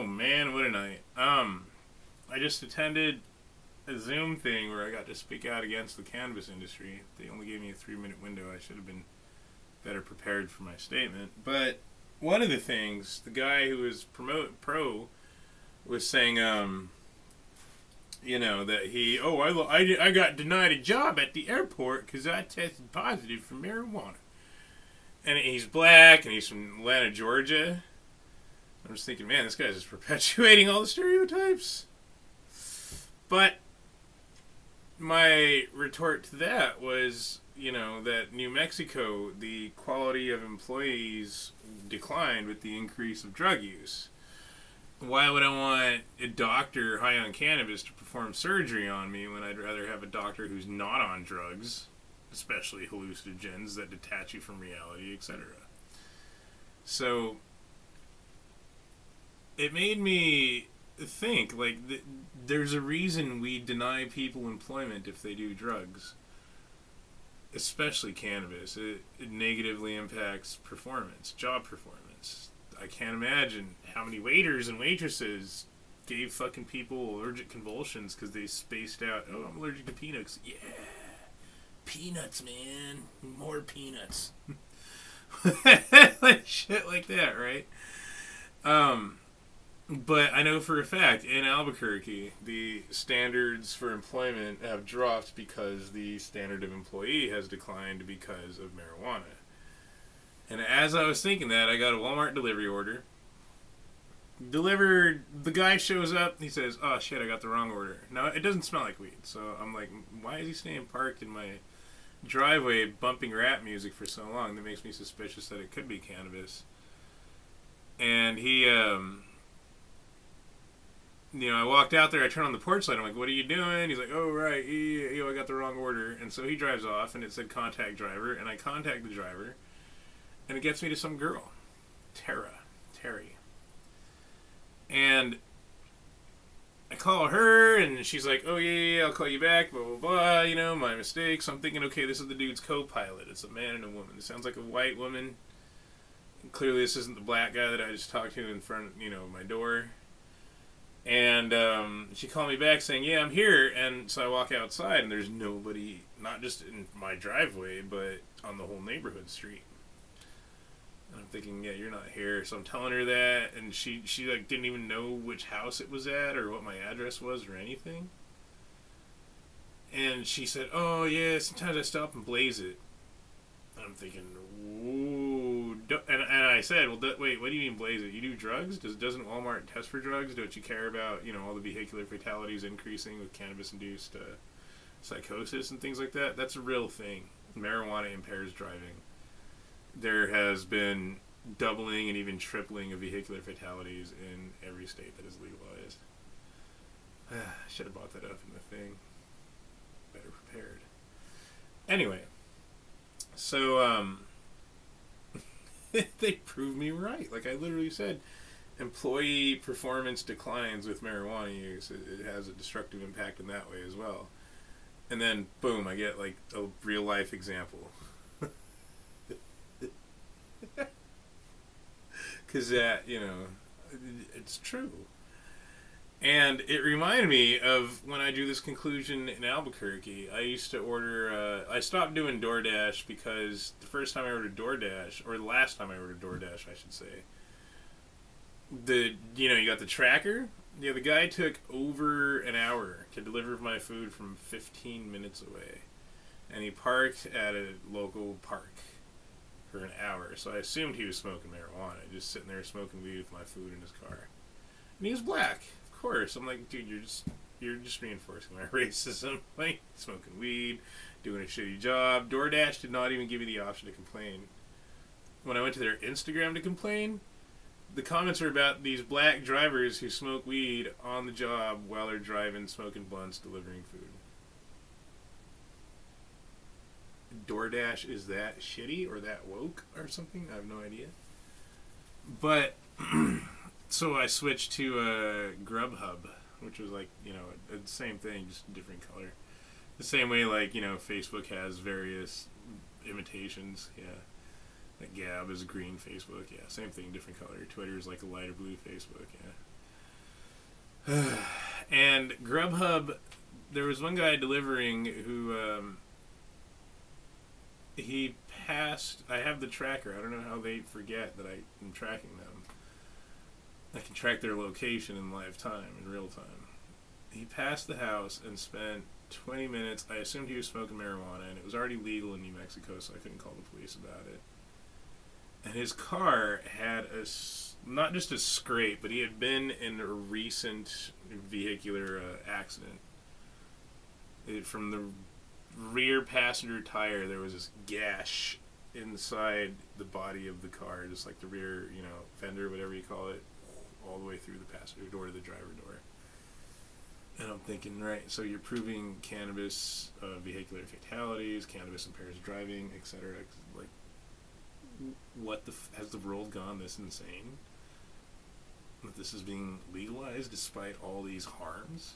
man, what a night. I just attended a Zoom thing where I got to speak out against the cannabis industry. They only gave me a 3-minute window. I should have been better prepared for my statement. But one of the things, the guy who was pro was saying, that I got denied a job at the airport because I tested positive for marijuana. And he's black and he's from Atlanta, Georgia. I'm just thinking, man, this guy's just perpetuating all the stereotypes. But my retort to that was, that New Mexico, the quality of employees declined with the increase of drug use. Why would I want a doctor high on cannabis to perform surgery on me when I'd rather have a doctor who's not on drugs, especially hallucinogens that detach you from reality, etc. So it made me think, there's a reason we deny people employment if they do drugs, especially cannabis. It negatively impacts performance, job performance. I can't imagine how many waiters and waitresses gave fucking people allergic convulsions because they spaced out, oh, I'm allergic to peanuts. Yeah, peanuts, man. More peanuts. Shit like that, right? But I know for a fact, in Albuquerque, the standards for employment have dropped because the standard of employee has declined because of marijuana. And as I was thinking that, I got a Walmart delivery order. Delivered, the guy shows up, he says, oh shit, I got the wrong order. Now, it doesn't smell like weed, so I'm like, why is he staying parked in my driveway bumping rap music for so long? That makes me suspicious that it could be cannabis. And he, I walked out there, I turned on the porch light, I'm like, what are you doing? He's like, oh, right, I got the wrong order. And so he drives off, and it said contact driver, and I contact the driver, and it gets me to some girl, Terry. And I call her, and she's like, oh, yeah, I'll call you back, blah, blah, blah, my mistake. So I'm thinking, okay, this is the dude's co-pilot. It's a man and a woman. It sounds like a white woman. And clearly this isn't the black guy that I just talked to in front of, my door. And she called me back saying, yeah, I'm here. And so I walk outside, and there's nobody, not just in my driveway, but on the whole neighborhood street. And I'm thinking, yeah, you're not here. So I'm telling her that, and she didn't even know which house it was at or what my address was or anything. And she said, oh, yeah, sometimes I stop and blaze it. And I'm thinking, ooh. And I said, well, wait, what do you mean blaze it? You do drugs? Doesn't Walmart test for drugs? Don't you care about, all the vehicular fatalities increasing with cannabis-induced psychosis and things like that? That's a real thing. Marijuana impairs driving. There has been doubling and even tripling of vehicular fatalities in every state that is legalized. I should have brought that up in the thing. Better prepared. Anyway, so they proved me right. Like I literally said, employee performance declines with marijuana use. It has a destructive impact in that way as well. And then, boom, I get like a real life example. Because that, it's true. And it reminded me of when I drew this conclusion in Albuquerque. I used to order, I stopped doing DoorDash because the first time I ordered DoorDash, or the last time I ordered DoorDash, I should say, you got the tracker. Yeah, the guy took over an hour to deliver my food from 15 minutes away. And he parked at a local park for an hour, so I assumed he was smoking marijuana, just sitting there smoking weed with my food in his car. And he was black, of course. I'm like, dude, you're just reinforcing my racism. Like, smoking weed, doing a shitty job. DoorDash did not even give me the option to complain. When I went to their Instagram to complain, the comments are about these black drivers who smoke weed on the job while they're driving, smoking blunts, delivering food. DoorDash is that shitty or that woke or something? I have no idea. But so I switched to Grubhub, which was like, the same thing, just a different color. The same way, like, Facebook has various imitations. Yeah. Like Gab is green Facebook. Yeah, same thing, different color. Twitter is like a lighter blue Facebook. Yeah. And Grubhub, there was one guy delivering who he passed. I have the tracker. I don't know how they forget that I am tracking them. I can track their location in live time, in real time. He passed the house and spent 20 minutes. I assumed he was smoking marijuana, and it was already legal in New Mexico, so I couldn't call the police about it. And his car had not just a scrape, but he had been in a recent vehicular accident. From the rear passenger tire, there was this gash inside the body of the car, just like the rear, fender, whatever you call it, all the way through the passenger door to the driver door. And I'm thinking, right, so you're proving cannabis, vehicular fatalities, cannabis impairs driving, etc. Like, what has the world gone this insane? That this is being legalized despite all these harms?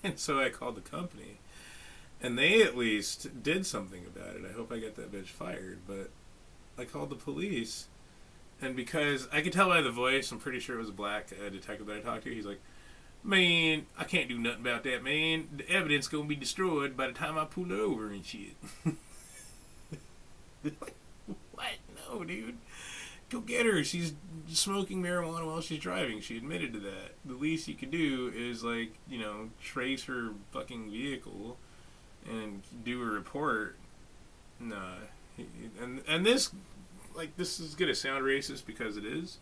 And so I called the company, and they at least did something about it. I hope I get that bitch fired, but I called the police, and because I could tell by the voice, I'm pretty sure it was a black detective that I talked to, he's like, man, I can't do nothing about that, man. The evidence gonna be destroyed by the time I pull it over and shit. What? No, dude. Go get her. She's smoking marijuana while she's driving. She admitted to that. The least you could do is, trace her fucking vehicle and do a report. Nah. And this, this is gonna sound racist because it is.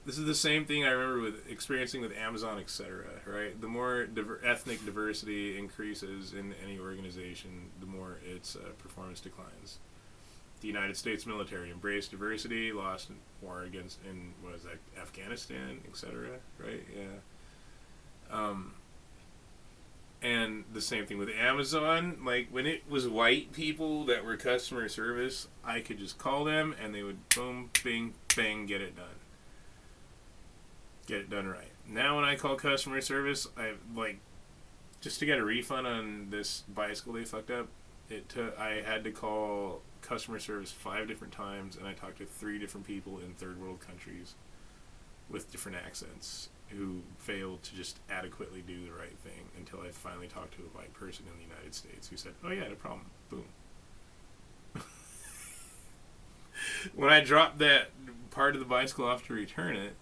This is the same thing I remember with experiencing with Amazon, etc. Right? The more ethnic diversity increases in any organization, the more its performance declines. The United States military embraced diversity, lost war against Afghanistan, etc. Right? Yeah. And the same thing with Amazon. Like, when it was white people that were customer service, I could just call them and they would boom, bing, bang, get it done. Get it done right. Now when I call customer service, just to get a refund on this bicycle they fucked up, I had to call customer service 5 different times, and I talked to 3 different people in third world countries with different accents who failed to just adequately do the right thing until I finally talked to a white person in the United States who said, oh yeah, no problem, boom. When I dropped that part of the bicycle off to return it,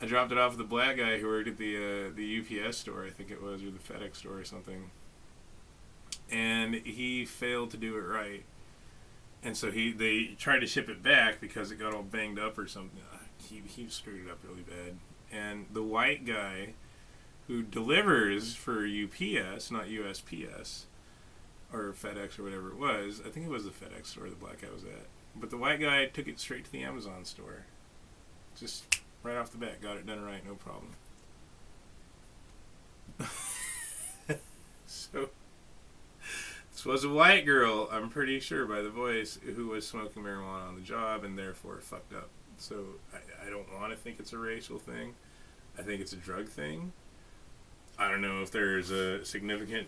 I dropped it off with the black guy who worked at the UPS store, I think it was, or the FedEx store or something. And he failed to do it right. And so they tried to ship it back because it got all banged up or something. He screwed it up really bad. And the white guy who delivers for UPS, not USPS, or FedEx or whatever it was, I think it was the FedEx store the black guy was at. But the white guy took it straight to the Amazon store. Just right off the bat, got it done right, no problem. So, this was a white girl, I'm pretty sure by the voice, who was smoking marijuana on the job and therefore fucked up. So, I don't want to think it's a racial thing. I think it's a drug thing. I don't know if there's a significant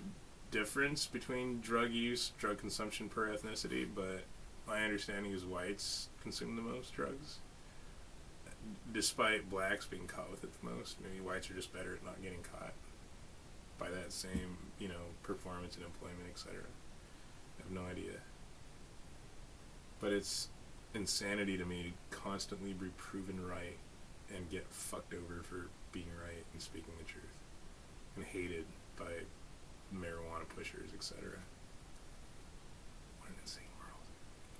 difference between drug use, drug consumption per ethnicity, but my understanding is whites consume the most drugs. Despite blacks being caught with it the most, maybe whites are just better at not getting caught by that same, performance and employment, etc. I have no idea. But it's insanity to me to constantly be proven right and get fucked over for being right and speaking the truth, and hated by marijuana pushers, etc.